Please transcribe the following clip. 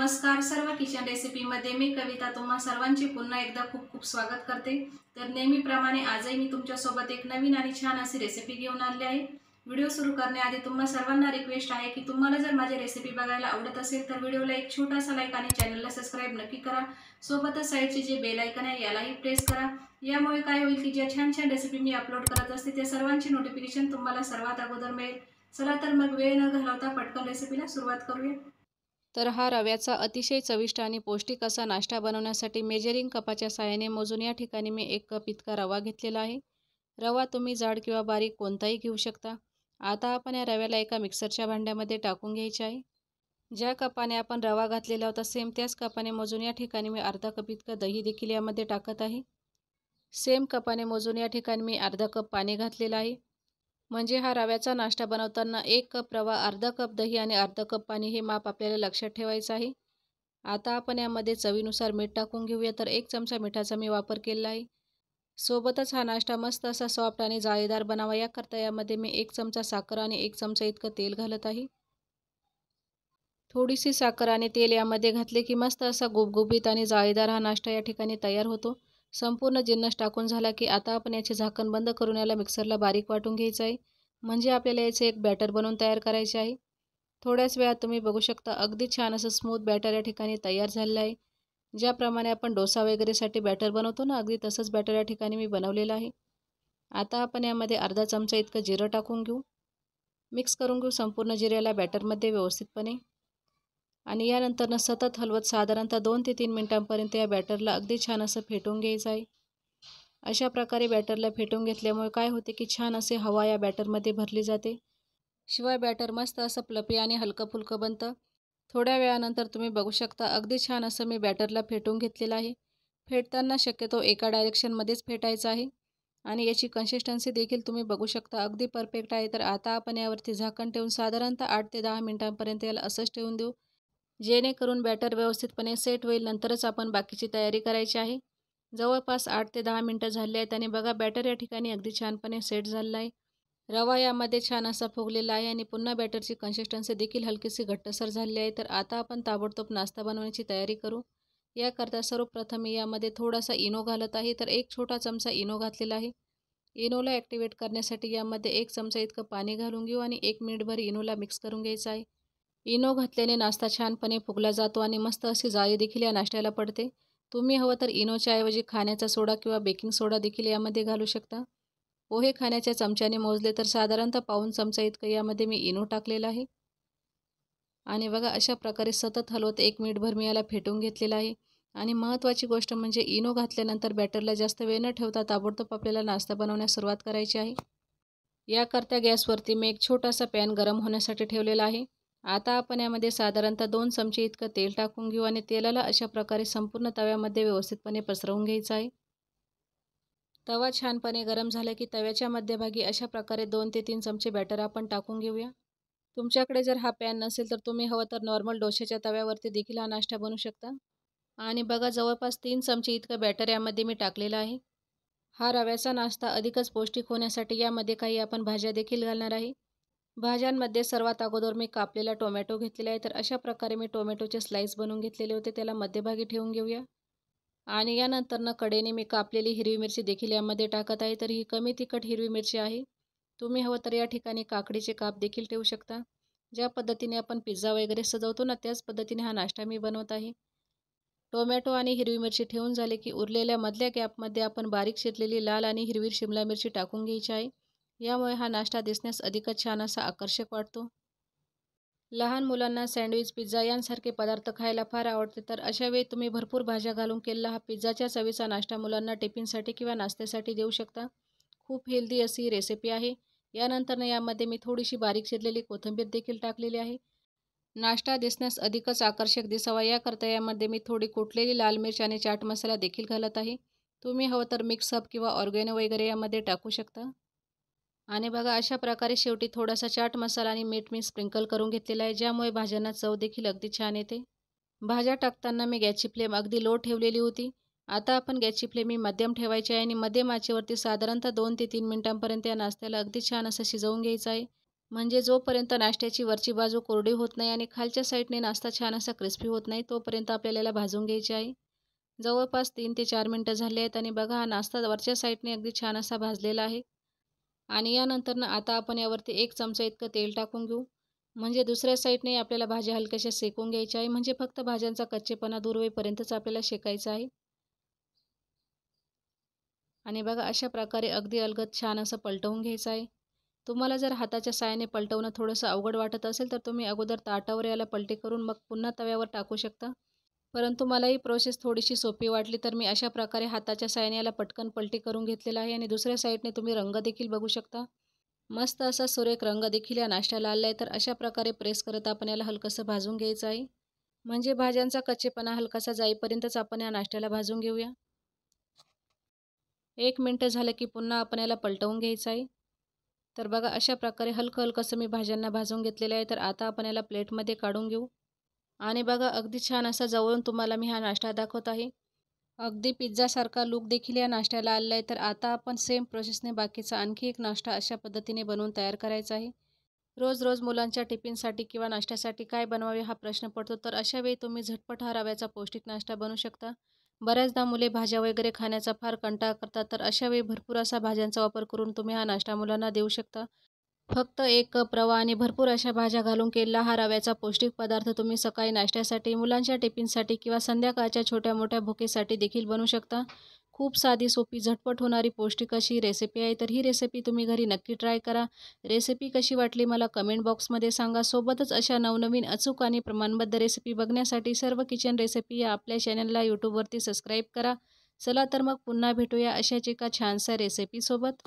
नमस्कार सर्व किचन रेसिपीमध्ये मी कविता तुम्हा सर्वांचे पुन्हा एकदा खूप खूप स्वागत करते। तर नेहमीप्रमाणे आजही मी तुमच्यासोबत एक नवीन आणि छान अशी रेसिपी घेऊन आली आहे। व्हिडिओ सुरू करण्याआधी तुम्हा सर्वांना रिक्वेस्ट आहे की तुम्हाला जर माझी रेसिपी बघायला आवडत असेल तर व्हिडिओला एक छोटासा लाईक आणि चॅनलला सबस्क्राइब नक्की करा। सोबतच साईडचे जे बेल आयकन आहे यालाही प्रेस करा। यामुळे काय होईल की ज्या छान छान रेसिपी मी अपलोड करत असते त्या सर्वांची नोटिफिकेशन तुम्हाला सर्वात अगोदर मिळेल। चला तर मग वेळ न घालवता पटकन रेसिपीला सुरुवात करूया। तर हा रव्याचा अतिशय चविष्ट आणि पौष्टिक असा नाश्ता बनवण्यासाठी मेजरिंग कपाच्या साहाय्याने मोजून या ठिकाणी मी 1 कप इतका रवा घेतलेला आहे। रवा तुम्ही जाड किंवा बारीक कोणताही घेऊ शकता। आता आपण या रव्याला एका मिक्सरच्या भांड्यामध्ये टाकून घ्यायचे आहे। ज्या कपाने आपण रवा घातलेला होता सेम त्याच कपाने मोजून या ठिकाणी मी अर्धा कप इतकं दही देखील यामध्ये टाकत आहे। सेम कपाने मोजून या ठिकाणी मी अर्धा कप पाणी घातलेलं आहे। म्हणजे हा रव्याचा नाश्ता बनवताना 1 कप रवा, अर्धा कप दही आणि अर्धा कप पाणी हे माप आपल्याला लक्षात ठेवायचं आहे। आता आपण यामध्ये चवीनुसार मीठ टाकून घेऊया। तर 1 चमचा मिठाचा मी वापर केला आहे। सोबतच हा नाश्ता मस्त असा सॉफ्ट आणि जाळीदार बनावा याकरता यामध्ये मी 1 चमचा साखर आणि 1 चमचा इतकं तेल घालत आहे। थोडीशी साखर आणि तेल यामध्ये घातले की मस्त असा गुबगुबीत आणि जाळीदार हा नाश्ता या ठिकाणी तयार होतो। संपूर्ण जिन्नस टाकून झाला की आता आपण याचे झाकण बंद करून याला मिक्सरला बारीक वाटून घ्यायचं आहे। म्हणजे आपल्याला याचे एक बॅटर बनवून तयार करायचे आहे। थोड्याच वेळात तुम्ही बघू शकता अगदी छान असं स्मूथ बॅटर या ठिकाणी तयार झालेलं आहे। ज्याप्रमाणे आपण डोसा वगैरेसाठी बॅटर बनवतो ना, अगदी तसंच बॅटर या ठिकाणी मी बनवलेलं आहे। आता आपण यामध्ये अर्धा चमचा इतकं जिरं टाकून घेऊ। मिक्स करून घेऊ संपूर्ण जिऱ्याला बॅटरमध्ये व्यवस्थितपणे। आणि यानंतर सतत हलवत साधारणतः 2 ते 3 मिनिटांपर्यंत या बॅटरला अगदी छान असं फेटून घ्यायचं आहे। अशा प्रकारे बॅटरला फेटून घेतल्यामुळे काय होते की छान असे हवा या बॅटरमध्ये भरली जाते। शिवाय बॅटर मस्त असं फ्लफी आणि हलकं फुलकं बनतं। थोड्या वेळानंतर तुम्ही बघू शकता अगदी छान असं मी बॅटरला फेटून घेतलेलं आहे। फेटताना शक्यतो एका डायरेक्शनमध्येच फेटायचं आहे। आणि याची कन्सिस्टन्सी देखील तुम्ही बघू शकता अगदी परफेक्ट आहे। तर आता आपण यावरती झाकण ठेवून साधारणतः 8 ते 10 मिनिटांपर्यंत याला असंच ठेवून देऊ, जेणेकरून बॅटर व्यवस्थितपणे सेट होईल। नंतरच आपण बाकीची तयारी करायची आहे। जवळपास 8 ते 10 मिनिटं झाले आहेत आणि बघा बॅटर या ठिकाणी अगदी छानपणे सेट झालेला आहे। रवा यामध्ये छान असा फुगलेला आहे आणि पुन्हा बॅटरची कन्सिस्टन्सी देखील हलकीशी घट्टसर झाली आहे। तर आता आपण ताबडतोब नाश्ता बनवण्याची तयारी करू। याकरता सर्वप्रथम मी यामध्ये थोडासा इनो घालत आहे। तर 1 छोटा चमचा इनो घातलेला आहे। इनोला ॲक्टिवेट करण्यासाठी यामध्ये 1 चमचा इतकं पाणी घालून घेऊ आणि 1 मिनिटभर इनोला मिक्स करून घ्यायचं आहे। इनो घातल्याने नाश्ता छानपणे फुगला जातो आणि मस्त अशी जाळी देखील या नाश्त्याला पडते। तुम्ही हवं तर इनोच्या ऐवजी खाण्याचा सोडा किंवा बेकिंग सोडा देखील यामध्ये घालू शकता। पोहे खाण्याच्या चमच्याने मोजले तर साधारणतः पाऊण चमचा इतकं यामध्ये मी इनो टाकलेलं आहे। आणि बघा अशा प्रकारे सतत हलवत 1 मिनिटभर मी याला फेटून घेतलेलं आहे। आणि महत्त्वाची गोष्ट म्हणजे इनो घातल्यानंतर बॅटरला जास्त वेळ न ठेवता ताबडतोब आपल्याला नाश्ता बनवण्यास सुरुवात करायची आहे। याकरता गॅसवरती मी एक छोटासा पॅन गरम होण्यासाठी ठेवलेला आहे। आता आपण यामध्ये साधारणतः 2 चमचे इतकं तेल टाकून घेऊ आणि तेलाला अशा प्रकारे संपूर्ण तव्यामध्ये व्यवस्थितपणे पसरवून घ्यायचं आहे। तवा छानपणे गरम झाला की तव्याच्या मध्यभागी अशा प्रकारे 2 ते 3 चमचे बॅटर आपण टाकून घेऊया। तुमच्याकडे जर हा पॅन नसेल तर तुम्ही हवं तर नॉर्मल डोश्याच्या तव्यावरती देखील हा नाश्ता बनवू शकता। आणि बघा जवळपास 3 चमचे इतकं बॅटर यामध्ये मी टाकलेलं आहे। हा रव्याचा नाश्ता अधिकच पौष्टिक होण्यासाठी यामध्ये काही आपण भाज्या देखील घालणार आहे। भाज्यांमध्ये सर्वात अगोदर मी कापलेला टोमॅटो घेतलेला आहे। तर अशा प्रकारे मी टोमॅटोचे स्लाइस बनवून घेतलेले होते, त्याला मध्यभागी ठेवून घेऊया। आणि यानंतर कडेने मी कापलेली हिरवी मिरची देखील यामध्ये टाकत आहे। तर ही कमी तिखट हिरवी मिरची आहे। तुम्ही हवं तर या ठिकाणी काकडीचे काप देखील ठेवू शकता। ज्या पद्धतीने आपण पिझ्झा वगैरे सजवतो ना, त्याच पद्धतीने हा नाश्ता मी बनवत आहे। टोमॅटो आणि हिरवी मिरची ठेवून झाले की उरलेल्या मधल्या गॅपमध्ये आपण बारीक चिरलेली लाल आणि हिरवी शिमला मिरची टाकून घ्यायची आहे। यामुळे हा नाश्ता दिसण्यास अधिकच छान असा आकर्षक वाटतो। लहान मुलांना सँडविच, पिझ्झा यांसारखे पदार्थ खायला फार आवडते। तर अशा वेळी तुम्ही भरपूर भाज्या घालून केलेला हा पिझ्झाच्या चवीचा नाश्ता मुलांना टिफिनसाठी किंवा नाश्त्यासाठी देऊ शकता। खूप हेल्दी अशी ही रेसिपी आहे। यानंतर यामध्ये मी थोडीशी बारीक चिरलेली कोथिंबीर देखील टाकलेली आहे। नाश्ता दिसण्यास अधिकच आकर्षक दिसावा याकरता यामध्ये मी थोडी कुटलेली लाल मिर्च आणि चाट मसाला देखील घालत आहे। तुम्ही हवं तर मिक्स अप किंवा ऑर्गेनो वगैरे यामध्ये टाकू शकता। आणि बघा अशा प्रकारे शेवटी थोडासा चाट मसाला आणि मीठ मी स्प्रिंकल करून घेतलेला आहे, ज्यामुळे भाज्यांना चव देखील अगदी छान येते। भाज्या टाकताना मी गॅसची फ्लेम अगदी लो ठेवलेली होती। आता आपण गॅसची फ्लेम ही मध्यम ठेवायची आहे आणि मध्यम आचेवरती साधारणतः 2 ते 3 मिनिटांपर्यंत या नाश्त्याला अगदी छान असं शिजवून घ्यायचं आहे। म्हणजे जोपर्यंत नाश्त्याची वरची बाजू कोरडी होत नाही आणि खालच्या साईडने नाश्ता छान असा क्रिस्पी होत नाही तोपर्यंत आपल्याला याला भाजून घ्यायचे आहे. जवळपास 3 ते 4 मिनटं झाले आहेत आणि बघा हा नाश्ता वरच्या साईडने अगदी छान असा भाजलेला आहे. आणि यानंतर आता आपण यावरती 1 चमचा इतकं तेल टाकून घेऊ. म्हणजे दुसऱ्या साईडने आपल्याला भाज्या हलक्याशा शेकून घ्यायच्या आहे. म्हणजे फक्त भाज्यांचा कच्चेपणा दूर होईपर्यंतच आपल्याला शेकायचं आहे. आणि बघा अशा प्रकारे अगदी अलगद छान असं पलटवून घ्यायचं आहे. तुम्हाला जर हाताच्या साहाय्याने पलटवणं थोडंसं अवघड वाटत असेल तर तुम्ही अगोदर ताटावर याला पलटी करून मग पुन्हा तव्यावर टाकू शकता. परंतु मला ही प्रोसेस थोडीशी सोपी वाटली तर मी अशा प्रकारे हाताच्या साहाय्याने याला पटकन पलटी करून घेतलेला आहे. आणि दुसऱ्या साईडने तुम्ही रंग देखील बघू शकता. मस्त असा सुरेख रंग देखील या नाश्त्याला आला आहे. तर अशा प्रकारे प्रेस करत आपण याला हलकंसं भाजून घ्यायचं आहे. म्हणजे भाज्यांचा कच्चेपणा हलकासा जाईपर्यंतच आपण या नाश्त्याला भाजून घेऊया. 1 मिनिट झालं की पुन्हा आपण याला पलटवून घ्यायचं आहे. तर बघा अशा प्रकारे हलकं मी भाज्यांना भाजून घेतलेलं आहे. तर आता आपण याला प्लेटमध्ये काढून घेऊ. आणि बघा अगदी छान असा जवळून तुम्हाला मी हा नाश्ता दाखवत आहे. अगदी पिझ्झासारखा लूक देखील या नाश्त्याला आलेला आहे. तर आता आपण सेम प्रोसेसने बाकीचा आणखी एक नाश्ता अशा पद्धतीने बनवून तयार करायचा आहे. रोज रोज मुलांच्या टिफिनसाठी किंवा नाश्त्यासाठी काय बनवावे हा प्रश्न पडतो. तर अशा वेळी तुम्ही झटपट हा रव्याचा पौष्टिक नाश्ता बनवू शकता. बऱ्याचदा मुले भाज्या वगैरे खाण्याचा फार कंटाळा करतात. तर अशा वेळी भरपूर असा भाज्यांचा वापर करून तुम्ही हा नाश्ता मुलांना देऊ शकता. फक्त 1 कप रवा आणि भरपूर अशा भाज्या घालून केलेला हा रव्याचा पौष्टिक पदार्थ तुम्ही सकाळी नाश्त्यासाठी, मुलांच्या टिफिनसाठी किंवा संध्याकाळच्या छोट्या-मोठ्या भुकेसाठी देखील बनवू शकता. खूप साधी, सोपी, झटपट होणारी पौष्टिक अशी ही रेसिपी आहे. तर ही रेसिपी तुम्ही घरी नक्की ट्राय करा. रेसिपी कशी वाटली मला कमेंट बॉक्समध्ये सांगा. सोबतच अशा नवनवीन अचूक आणि प्रमाणबद्ध रेसिपी बघण्यासाठी सर्व किचन रेसिपी या आपल्या चॅनलला यूट्यूबवरती सबस्क्राईब करा. चला तर मग पुन्हा भेटूया अशाच एका छानशा रेसिपीसोबत.